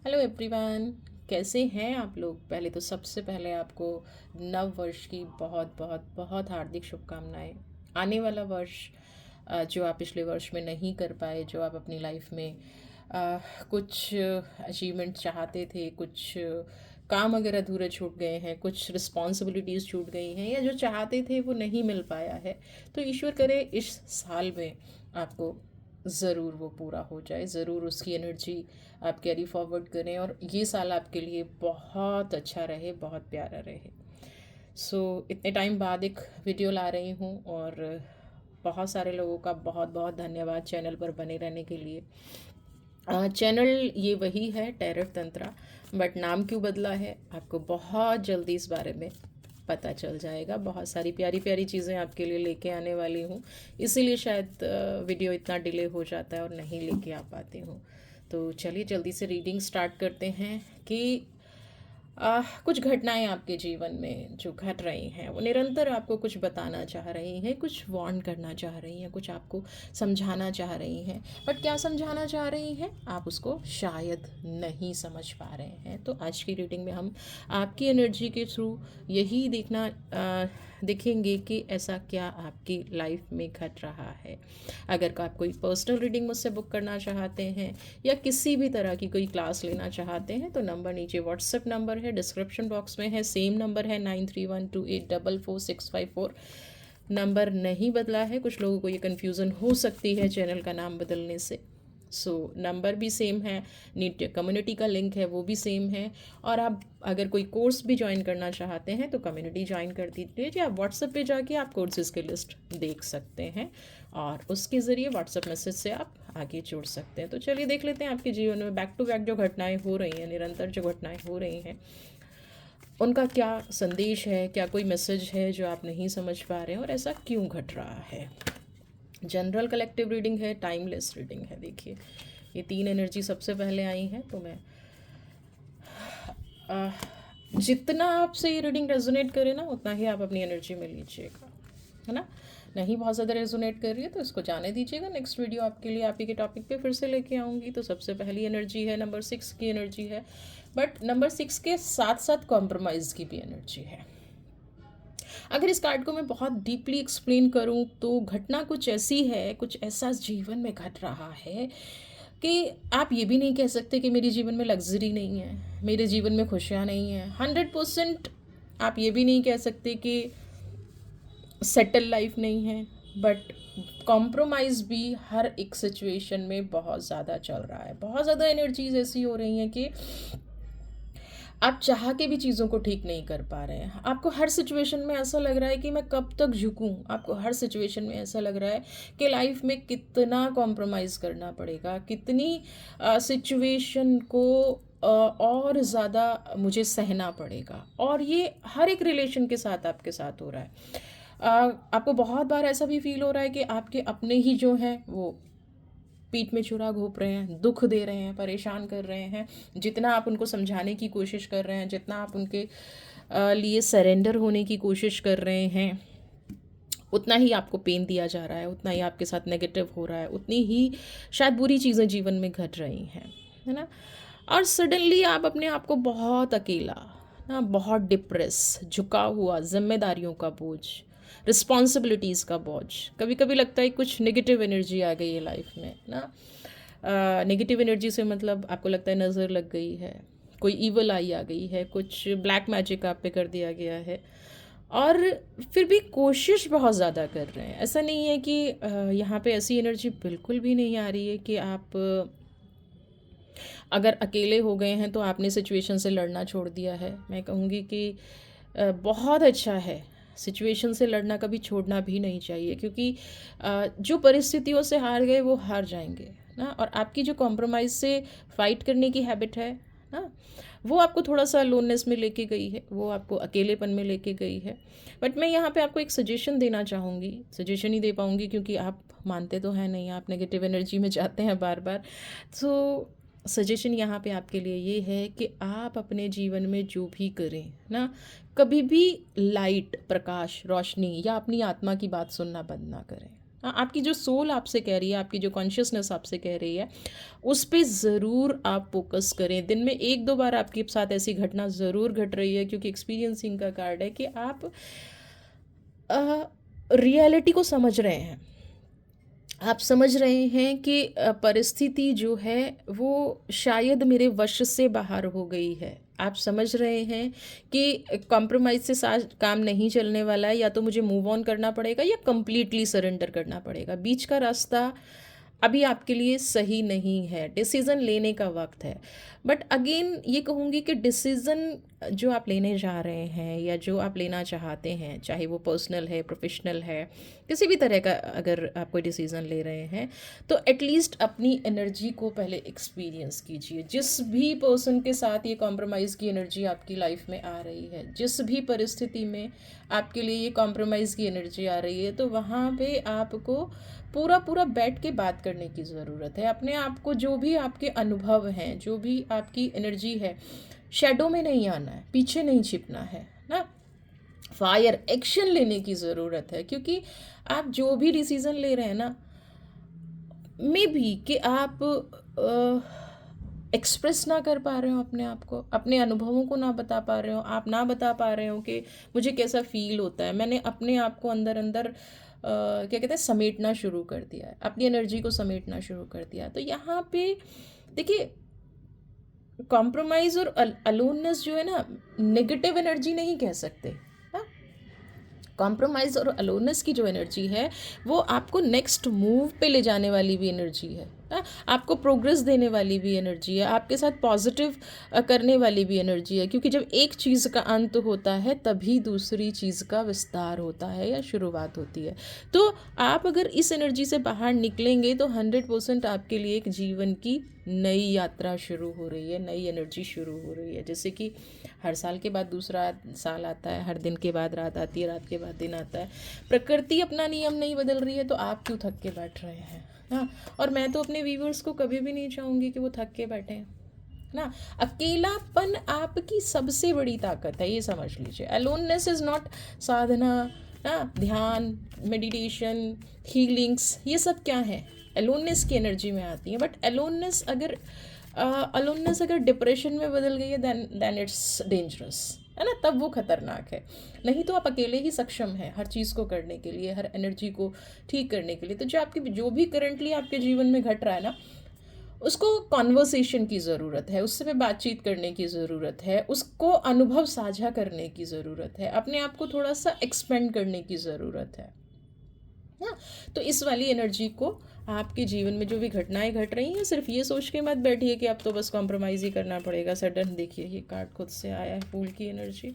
Hello everyone. कैसे हैं आप लोग? पहले तो सबसे पहले आपको नव वर्ष की बहुत बहुत बहुत हार्दिक शुभकामनाएं। आने वाला वर्ष जो आप पिछले वर्ष में नहीं कर पाए, जो आप अपनी लाइफ में कुछ अचीवमेंट चाहते थे, कुछ काम अगर अधूरे छूट गए हैं, कुछ रिस्पॉन्सिबिलिटीज़ छूट गई हैं, या जो चाहते थे वो नहीं मिल पाया है, तो ईश्वर करे इस साल में आपको ज़रूर वो पूरा हो जाए। ज़रूर उसकी एनर्जी आप कैरी फॉरवर्ड करें और ये साल आपके लिए बहुत अच्छा रहे, बहुत प्यारा रहे। इतने टाइम बाद एक वीडियो ला रही हूँ और बहुत सारे लोगों का बहुत बहुत धन्यवाद चैनल पर बने रहने के लिए। चैनल ये वही है, टैरफ तंत्रा, बट नाम क्यों बदला है आपको बहुत जल्दी इस बारे में पता चल जाएगा। बहुत सारी प्यारी प्यारी चीज़ें आपके लिए लेके आने वाली हूँ, इसीलिए शायद वीडियो इतना डिले हो जाता है और नहीं लेके आ पाती हूँ। तो चलिए जल्दी से रीडिंग स्टार्ट करते हैं कि कुछ घटनाएं आपके जीवन में जो घट रही हैं वो निरंतर आपको कुछ बताना चाह रही हैं, कुछ वार्न करना चाह रही हैं, कुछ आपको समझाना चाह रही हैं। बट क्या समझाना चाह रही हैं आप उसको शायद नहीं समझ पा रहे हैं। तो आज की रीडिंग में हम आपकी एनर्जी के थ्रू यही देखेंगे कि ऐसा क्या आपकी लाइफ में घट रहा है। अगर आप कोई पर्सनल रीडिंग मुझसे बुक करना चाहते हैं या किसी भी तरह की कोई क्लास लेना चाहते हैं तो नंबर नीचे व्हाट्सएप नंबर है, डिस्क्रिप्शन बॉक्स में है, सेम नंबर है 9312844654। नंबर नहीं बदला है। कुछ लोगों को ये कन्फ्यूज़न हो सकती है चैनल का नाम बदलने से। नंबर भी सेम है, नीट कम्युनिटी का लिंक है वो भी सेम है। और आप अगर कोई कोर्स भी ज्वाइन करना चाहते हैं तो कम्युनिटी ज्वाइन कर दीजिए। आप व्हाट्सएप पे जाके आप कोर्सेज़ की लिस्ट देख सकते हैं और उसके ज़रिए व्हाट्सएप मैसेज से आप आगे जुड़ सकते हैं। तो चलिए देख लेते हैं आपके जीवन में बैक टू बैक जो घटनाएं हो रही हैं, निरंतर जो घटनाएं हो रही हैं, उनका क्या संदेश है, क्या कोई मैसेज है जो आप नहीं समझ पा रहे हैं और ऐसा क्यों घट रहा है। जनरल कलेक्टिव रीडिंग है, टाइमलेस रीडिंग है। देखिए ये तीन एनर्जी सबसे पहले आई हैं, तो मैं जितना आपसे ये रीडिंग रेजोनेट करे ना उतना ही आप अपनी एनर्जी में लीजिएगा, है ना। नहीं बहुत ज़्यादा रेजोनेट कर रही है तो इसको जाने दीजिएगा। नेक्स्ट वीडियो आपके लिए आप ही के टॉपिक पे फिर से लेके आऊँगी। तो सबसे पहली एनर्जी है नंबर 6 की एनर्जी है, बट नंबर 6 के साथ साथ कॉम्प्रोमाइज़ की भी एनर्जी है। अगर इस कार्ड को मैं बहुत डीपली एक्सप्लेन करूं तो घटना कुछ ऐसी है, कुछ ऐसा जीवन में घट रहा है कि आप ये भी नहीं कह सकते कि मेरे जीवन में लग्जरी नहीं है, मेरे जीवन में खुशियाँ नहीं हैं। 100% आप ये भी नहीं कह सकते कि सेटल लाइफ नहीं है, बट कॉम्प्रोमाइज़ भी हर एक सिचुएशन में बहुत ज़्यादा चल रहा है। बहुत ज़्यादा एनर्जीज ऐसी हो रही हैं कि आप चाह के भी चीज़ों को ठीक नहीं कर पा रहे हैं। आपको हर सिचुएशन में ऐसा लग रहा है कि मैं कब तक झुकूं। आपको हर सिचुएशन में ऐसा लग रहा है कि लाइफ में कितना कॉम्प्रोमाइज़ करना पड़ेगा, कितनी सिचुएशन को और ज़्यादा मुझे सहना पड़ेगा। और ये हर एक रिलेशन के साथ आपके साथ हो रहा है। आपको बहुत बार ऐसा भी फील हो रहा है कि आपके अपने ही जो हैं वो पीठ में छुरा घोंप रहे हैं, दुख दे रहे हैं, परेशान कर रहे हैं। जितना आप उनको समझाने की कोशिश कर रहे हैं, जितना आप उनके लिए सरेंडर होने की कोशिश कर रहे हैं, उतना ही आपको पेन दिया जा रहा है, उतना ही आपके साथ नेगेटिव हो रहा है, उतनी ही शायद बुरी चीज़ें जीवन में घट रही हैं, है ना। और सडनली आप अपने आप को बहुत अकेला, ना बहुत डिप्रेस, झुका हुआ, जिम्मेदारियों का बोझ, रिस्पॉन्सिबिलिटीज़ का बोझ। कभी कभी लगता है कुछ नेगेटिव एनर्जी आ गई है लाइफ में ना। नेगेटिव एनर्जी से मतलब आपको लगता है नज़र लग गई है, कोई ईवल आई आ गई है, कुछ ब्लैक मैजिक आप पे कर दिया गया है। और फिर भी कोशिश बहुत ज़्यादा कर रहे हैं। ऐसा नहीं है कि यहाँ पे ऐसी एनर्जी बिल्कुल भी नहीं आ रही है कि आप अगर अकेले हो गए हैं तो आपने सिचुएशन से लड़ना छोड़ दिया है। मैं कहूँगी कि बहुत अच्छा है, सिचुएशन से लड़ना कभी छोड़ना भी नहीं चाहिए, क्योंकि जो परिस्थितियों से हार गए वो हार जाएंगे ना। और आपकी जो कॉम्प्रोमाइज़ से फाइट करने की हैबिट है ना, वो आपको थोड़ा सा लोननेस में लेके गई है, वो आपको अकेलेपन में लेके गई है। बट मैं यहाँ पे आपको एक सजेशन देना चाहूँगी, सजेशन ही दे पाऊँगी क्योंकि आप मानते तो हैं नहीं, आप नेगेटिव एनर्जी में जाते हैं बार बार। तो सजेशन यहाँ पे आपके लिए ये है कि आप अपने जीवन में जो भी करें ना, कभी भी लाइट, प्रकाश, रोशनी या अपनी आत्मा की बात सुनना बंद ना करें। हाँ, आपकी जो सोल आपसे कह रही है, आपकी जो कॉन्शियसनेस आपसे कह रही है, उस पे ज़रूर आप फोकस करें। दिन में 1-2 बार आपके साथ ऐसी घटना ज़रूर घट रही है, क्योंकि एक्सपीरियंसिंग का कार्ड है कि आप रियलिटी को समझ रहे हैं। आप समझ रहे हैं कि परिस्थिति जो है वो शायद मेरे वश से बाहर हो गई है। आप समझ रहे हैं कि कॉम्प्रोमाइज़ से साथ काम नहीं चलने वाला है, या तो मुझे मूव ऑन करना पड़ेगा या कंप्लीटली सरेंडर करना पड़ेगा। बीच का रास्ता अभी आपके लिए सही नहीं है, डिसीज़न लेने का वक्त है। बट अगेन ये कहूँगी कि डिसीज़न जो आप लेने जा रहे हैं या जो आप लेना चाहते हैं, चाहे वो पर्सनल है, प्रोफेशनल है, किसी भी तरह का अगर आप कोई डिसीज़न ले रहे हैं, तो एटलीस्ट अपनी एनर्जी को पहले एक्सपीरियंस कीजिए। जिस भी पर्सन के साथ ये कॉम्प्रोमाइज़ की एनर्जी आपकी लाइफ में आ रही है, जिस भी परिस्थिति में आपके लिए ये कॉम्प्रोमाइज़ की एनर्जी आ रही है, तो वहाँ पे आपको पूरा पूरा बैठ के बात करने की ज़रूरत है। अपने आप को, जो भी आपके अनुभव हैं, जो भी आपकी एनर्जी है, शैडो में नहीं आना है, पीछे नहीं छिपना है ना। फायर एक्शन लेने की ज़रूरत है, क्योंकि आप जो भी डिसीज़न ले रहे हैं ना, मे बी कि आप एक्सप्रेस ना कर पा रहे हो अपने आप को, अपने अनुभवों को ना बता पा रहे हो, आप ना बता पा रहे हो कि मुझे कैसा फील होता है। मैंने अपने आप को अंदर अंदर क्या कहते हैं, समेटना शुरू कर दिया है, अपनी एनर्जी को समेटना शुरू कर दिया। तो यहाँ पे देखिए, कॉम्प्रोमाइज़ और अलोननेस जो है ना, नेगेटिव एनर्जी नहीं कह सकते। कॉम्प्रोमाइज़ और अलोननेस की जो एनर्जी है, वो आपको नेक्स्ट मूव पे ले जाने वाली भी एनर्जी है, आपको प्रोग्रेस देने वाली भी एनर्जी है, आपके साथ पॉजिटिव करने वाली भी एनर्जी है। क्योंकि जब एक चीज़ का अंत होता है, तभी दूसरी चीज़ का विस्तार होता है या शुरुआत होती है। तो आप अगर इस एनर्जी से बाहर निकलेंगे, तो 100% आपके लिए एक जीवन की नई यात्रा शुरू हो रही है, नई एनर्जी शुरू हो रही है। जैसे कि हर साल के बाद दूसरा साल आता है, हर दिन के बाद रात आती है, रात के बाद दिन आता है। प्रकृति अपना नियम नहीं बदल रही है, तो आप क्यों थक के बैठ रहे हैं? हाँ, और मैं तो अपने व्यूवर्स को कभी भी नहीं चाहूँगी कि वो थक के बैठे ना। अकेलापन आपकी सबसे बड़ी ताकत है, ये समझ लीजिए। अलोननेस इज़ नॉट साधना, ध्यान, मेडिटेशन, हीलिंग्स, ये सब क्या है, अलोननेस की एनर्जी में आती है। बट अलोननेस अगर डिप्रेशन में बदल गई है, देन इट्स डेंजरस, है ना, तब वो खतरनाक है। नहीं तो आप अकेले ही सक्षम हैं हर चीज़ को करने के लिए, हर एनर्जी को ठीक करने के लिए। तो जो भी करंटली आपके जीवन में घट रहा है ना, उसको कॉन्वर्सेशन की ज़रूरत है, उससे में बातचीत करने की ज़रूरत है, उसको अनुभव साझा करने की ज़रूरत है, अपने आप को थोड़ा सा एक्सपेंड करने की ज़रूरत है ना। तो इस वाली एनर्जी को आपके जीवन में जो भी घटनाएं घट रही हैं, सिर्फ ये सोच के मत बैठिए कि अब तो बस कॉम्प्रोमाइज़ ही करना पड़ेगा। सडन देखिए, ये कार्ड खुद से आया है, फूल की एनर्जी।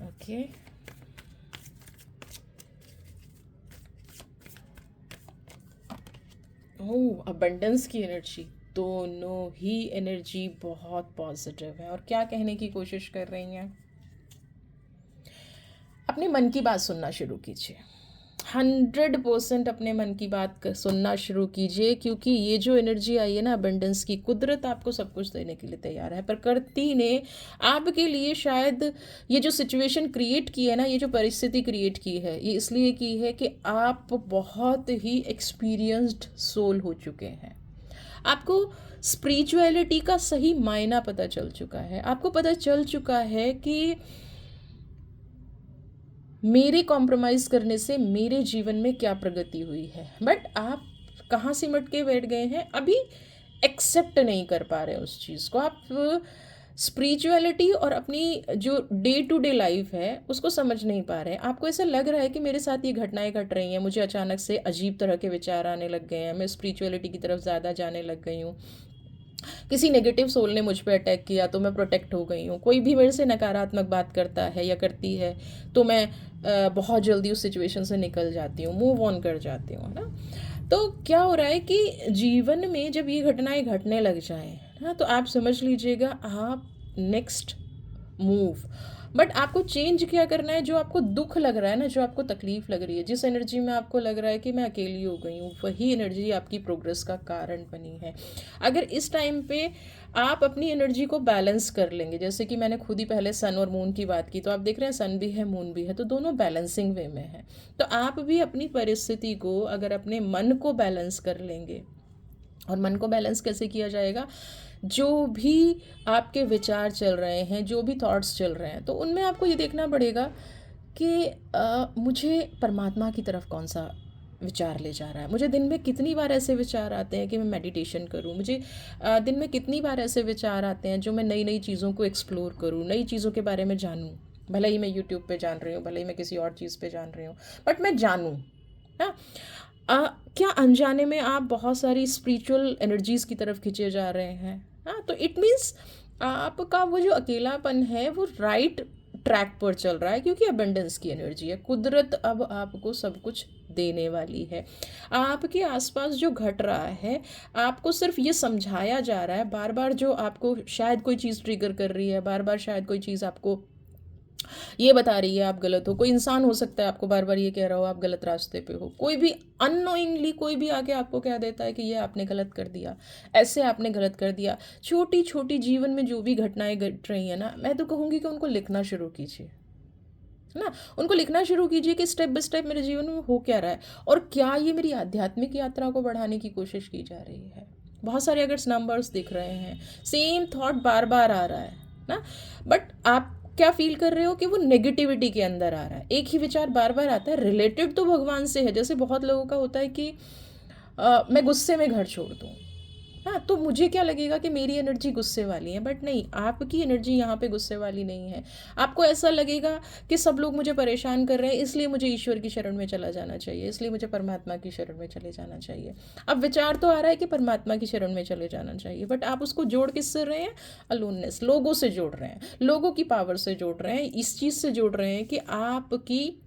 ओके, ओह, अबंडेंस की एनर्जी। दोनों ही एनर्जी बहुत पॉजिटिव है। और क्या कहने की कोशिश कर रही हैं? अपने मन की बात सुनना शुरू कीजिए। 100% अपने मन की बात सुनना शुरू कीजिए, क्योंकि ये जो एनर्जी आई है ना अबंडेंस की, कुदरत आपको सब कुछ देने के लिए तैयार है। प्रकृति ने आपके लिए शायद ये जो सिचुएशन क्रिएट की है ना, ये जो परिस्थिति क्रिएट की है, ये इसलिए की है कि आप बहुत ही एक्सपीरियंस्ड सोल हो चुके हैं। आपको स्पिरिचुअलिटी का सही मायना पता चल चुका है। आपको पता चल चुका है कि मेरे कॉम्प्रोमाइज़ करने से मेरे जीवन में क्या प्रगति हुई है। बट आप कहाँ सिमट के बैठ गए हैं, अभी एक्सेप्ट नहीं कर पा रहे उस चीज़ को। आप स्पिरिचुअलिटी और अपनी जो डे टू डे लाइफ है उसको समझ नहीं पा रहे हैं। आपको ऐसा लग रहा है कि मेरे साथ ये घटनाएं घट रही हैं, मुझे अचानक से अजीब तरह के विचार आने लग गए हैं, मैं स्पिरिचुअलिटी की तरफ ज़्यादा जाने लग गई हूँ, किसी नेगेटिव सोल ने मुझ पे अटैक किया तो मैं प्रोटेक्ट हो गई हूँ, कोई भी मेरे से नकारात्मक बात करता है या करती है तो मैं बहुत जल्दी उस सिचुएशन से निकल जाती हूँ, मूव ऑन कर जाती हूँ ना। तो क्या हो रहा है कि जीवन में जब ये घटनाएं घटने लग जाएं ना, तो आप समझ लीजिएगा आप नेक्स्ट मूव। बट आपको चेंज क्या करना है, जो आपको दुख लग रहा है ना, जो आपको तकलीफ लग रही है, जिस एनर्जी में आपको लग रहा है कि मैं अकेली हो गई हूँ, वही एनर्जी आपकी प्रोग्रेस का कारण बनी है। अगर इस टाइम पे आप अपनी एनर्जी को बैलेंस कर लेंगे, जैसे कि मैंने खुद ही पहले सन और मून की बात की, तो आप देख रहे हैं सन भी है मून भी है, तो दोनों बैलेंसिंग वे में है। तो आप भी अपनी परिस्थिति को, अगर अपने मन को बैलेंस कर लेंगे, और मन को बैलेंस कैसे किया जाएगा, जो भी आपके विचार चल रहे हैं, जो भी थॉट्स चल रहे हैं, तो उनमें आपको ये देखना पड़ेगा कि मुझे परमात्मा की तरफ कौन सा विचार ले जा रहा है। मुझे दिन में कितनी बार ऐसे विचार आते हैं कि मैं मेडिटेशन करूं, मुझे दिन में कितनी बार ऐसे विचार आते हैं जो मैं नई नई चीज़ों को एक्सप्लोर करूं, नई चीज़ों के बारे में जानूं। भले ही मैं यूट्यूब पे जान रही हूँ, भले ही मैं किसी और चीज़ पे जान रही हूँ, बट मैं जानूं। हाँ, क्या अनजाने में आप बहुत सारी स्पिरिचुअल एनर्जीज की तरफ खींचे जा रहे हैं। हाँ, तो इट मीन्स आपका वो जो अकेलापन है वो राइट ट्रैक पर चल रहा है, क्योंकि अबंडेंस की एनर्जी है। कुदरत अब आपको सब कुछ देने वाली है। आपके आसपास जो घट रहा है, आपको सिर्फ ये समझाया जा रहा है बार बार, जो आपको शायद कोई चीज़ ट्रिगर कर रही है, बार बार शायद कोई चीज़ आपको ये बता रही है आप गलत हो। कोई इंसान हो सकता है आपको बार बार ये कह रहा हो आप गलत रास्ते पे हो। कोई भी अननोइंगली कोई भी आके आपको कह देता है कि ये आपने गलत कर दिया, ऐसे आपने गलत कर दिया। छोटी छोटी जीवन में जो भी घटनाएं घट रही हैं ना, मैं तो कहूँगी कि उनको लिखना शुरू कीजिए, है ना। उनको लिखना शुरू कीजिए कि स्टेप बाय स्टेप मेरे जीवन में हो क्या रहा है, और क्या ये मेरी आध्यात्मिक यात्रा को बढ़ाने की कोशिश की जा रही है। बहुत सारे अगर नंबर्स दिख रहे हैं, सेम थॉट बार बार आ रहा है ना, बट आप क्या फील कर रहे हो कि वो नेगेटिविटी के अंदर आ रहा है। एक ही विचार बार बार आता है, रिलेटेड तो भगवान से है। जैसे बहुत लोगों का होता है कि मैं गुस्से में घर छोड़ दूँ। हाँ, तो मुझे क्या लगेगा कि मेरी एनर्जी गुस्से वाली है, बट नहीं, आपकी एनर्जी यहाँ पे गुस्से वाली नहीं है। आपको ऐसा लगेगा कि सब लोग मुझे परेशान कर रहे हैं, इसलिए मुझे ईश्वर की शरण में चला जाना चाहिए, इसलिए मुझे परमात्मा की शरण में चले जाना चाहिए। अब विचार तो आ रहा है कि परमात्मा की शरण में चले जाना चाहिए, बट आप उसको जोड़ किससे रहे हैं? अलोननेस, लोगों से जोड़ रहे हैं, लोगों की पावर से जोड़ रहे हैं, इस चीज़ से जोड़ रहे हैं कि आपकी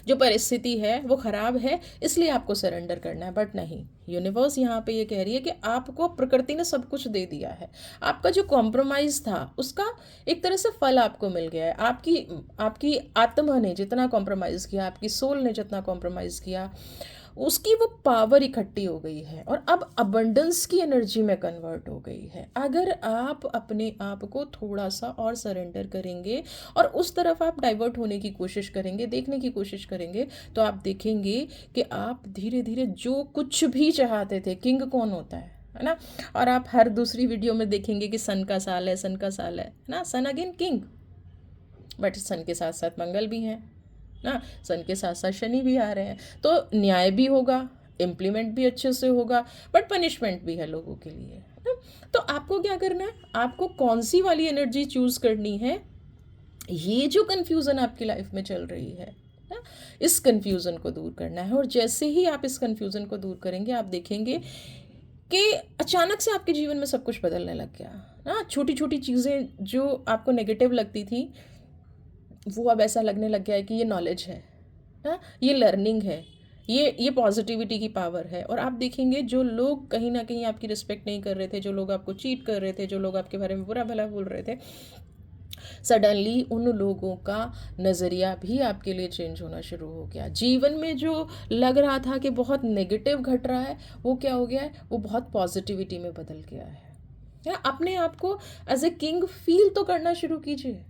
जो परिस्थिति है वो ख़राब है, इसलिए आपको सरेंडर करना है। बट नहीं, यूनिवर्स यहाँ पे ये कह रही है कि आपको प्रकृति ने सब कुछ दे दिया है। आपका जो कॉम्प्रोमाइज़ था उसका एक तरह से फल आपको मिल गया है। आपकी आपकी आत्मा ने जितना कॉम्प्रोमाइज़ किया, आपकी सोल ने जितना कॉम्प्रोमाइज़ किया, उसकी वो पावर इकट्ठी हो गई है और अब अबंडेंस की एनर्जी में कन्वर्ट हो गई है। अगर आप अपने आप को थोड़ा सा और सरेंडर करेंगे और उस तरफ आप डाइवर्ट होने की कोशिश करेंगे, देखने की कोशिश करेंगे, तो आप देखेंगे कि आप धीरे धीरे जो कुछ भी चाहते थे, किंग कौन होता है ना। और आप हर दूसरी वीडियो में देखेंगे कि सन का साल है, सन का साल है ना, सन अगेन किंग। बट सन के साथ साथ मंगल भी हैं ना, सन के साथ साथ शनि भी आ रहे हैं, तो न्याय भी होगा, इम्प्लीमेंट भी अच्छे से होगा, बट पनिशमेंट भी है लोगों के लिए ना। तो आपको क्या करना है, आपको कौन सी वाली एनर्जी चूज़ करनी है। ये जो कन्फ्यूज़न आपकी लाइफ में चल रही है ना, इस कन्फ्यूज़न को दूर करना है। और जैसे ही आप इस कन्फ्यूज़न को दूर करेंगे, आप देखेंगे कि अचानक से आपके जीवन में सब कुछ बदलने लग गया ना। छोटी छोटी चीज़ें जो आपको नेगेटिव लगती थी, वो अब ऐसा लगने लग गया है कि ये नॉलेज है ना, ये लर्निंग है, ये पॉजिटिविटी की पावर है। और आप देखेंगे जो लोग कहीं ना कहीं आपकी रिस्पेक्ट नहीं कर रहे थे, जो लोग आपको चीट कर रहे थे, जो लोग आपके बारे में बुरा भला बोल रहे थे, सडनली उन लोगों का नज़रिया भी आपके लिए चेंज होना शुरू हो गया। जीवन में जो लग रहा था कि बहुत नेगेटिव घट रहा है, वो क्या हो गया है, वो बहुत पॉजिटिविटी में बदल गया है। या अपने आप को एज ए किंग फील तो करना शुरू कीजिए।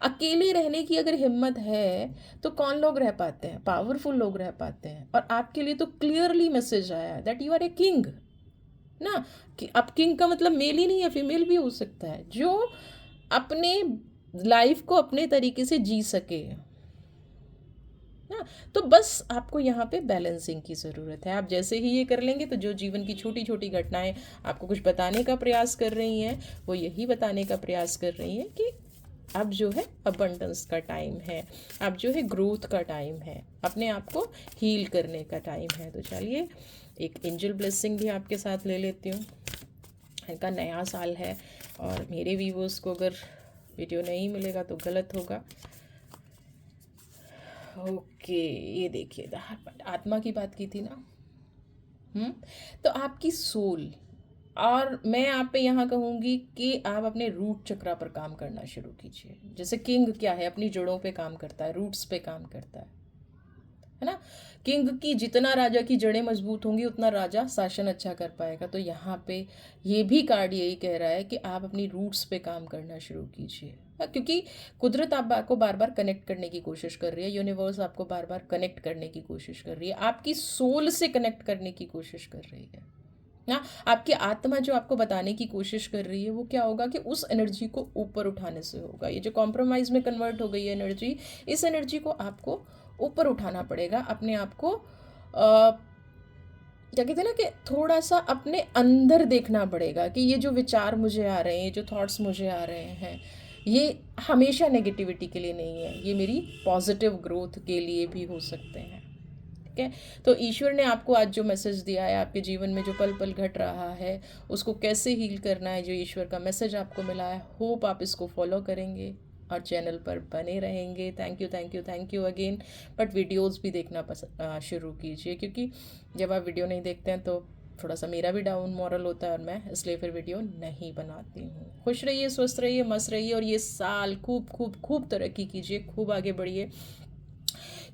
अकेले रहने की अगर हिम्मत है तो कौन लोग रह पाते हैं? पावरफुल लोग रह पाते हैं। और आपके लिए तो क्लियरली मैसेज आया है that you are a king ना। कि अब किंग का मतलब मेल ही नहीं है, फीमेल भी हो सकता है, जो अपने लाइफ को अपने तरीके से जी सके ना। तो बस आपको यहाँ पे बैलेंसिंग की ज़रूरत है। आप जैसे ही ये कर लेंगे, तो जो जीवन की छोटी छोटी घटनाएं आपको कुछ बताने का प्रयास कर रही हैं, वो यही बताने का प्रयास कर रही हैं कि अब जो है अबंडेंस का टाइम है, अब जो है ग्रोथ का टाइम है, अपने आप को हील करने का टाइम है। तो चलिए एक एंजल ब्लेसिंग भी आपके साथ ले लेती हूँ। इनका नया साल है और मेरे व्यूअर्स को अगर वीडियो नहीं मिलेगा तो गलत होगा। ओके, ये देखिए आत्मा की बात की थी ना। तो आपकी सोल और मैं आप पे यहाँ कहूँगी कि आप अपने रूट चक्रा पर काम करना शुरू कीजिए। जैसे किंग क्या है, अपनी जड़ों पे काम करता है, रूट्स पे काम करता है ना। किंग की जितना राजा की जड़ें मजबूत होंगी उतना राजा शासन अच्छा कर पाएगा। तो यहाँ पे ये भी कार्ड यही कह रहा है कि आप अपनी रूट्स पे काम करना शुरू कीजिए, क्योंकि कुदरत आपको बार बार कनेक्ट करने की कोशिश कर रही है, यूनिवर्स आपको बार बार कनेक्ट करने की कोशिश कर रही है, आपकी सोल से कनेक्ट करने की कोशिश कर रही है ना। आपकी आत्मा जो आपको बताने की कोशिश कर रही है वो क्या होगा कि उस एनर्जी को ऊपर उठाने से होगा। ये जो कॉम्प्रोमाइज़ में कन्वर्ट हो गई है एनर्जी, इस एनर्जी को आपको ऊपर उठाना पड़ेगा। अपने आप को क्या कहते हैं ना कि थोड़ा सा अपने अंदर देखना पड़ेगा कि ये जो विचार मुझे आ रहे हैं, ये जो थॉट्स मुझे आ रहे हैं, ये हमेशा नेगेटिविटी के लिए नहीं है, ये मेरी पॉजिटिव ग्रोथ के लिए भी हो सकते हैं। ठीक है, तो ईश्वर ने आपको आज जो मैसेज दिया है, आपके जीवन में जो पल पल घट रहा है उसको कैसे हील करना है, जो ईश्वर का मैसेज आपको मिला है, होप आप इसको फॉलो करेंगे और चैनल पर बने रहेंगे। Thank you thank you thank you again. But videos भी देखना शुरू कीजिए, क्योंकि जब आप वीडियो नहीं देखते हैं तो थोड़ा सा मेरा भी डाउन मॉरल होता है और मैं इसलिए फिर वीडियो नहीं बनाती हूँ। खुश रहिए, स्वस्थ रहिए, मस्त रहिए और ये साल खूब खूब खूब तरक्की कीजिए, खूब आगे बढ़िए।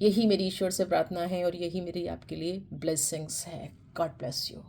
यही मेरी ईश्वर से प्रार्थना है और यही मेरी आपके लिए ब्लेसिंग्स है। God bless you.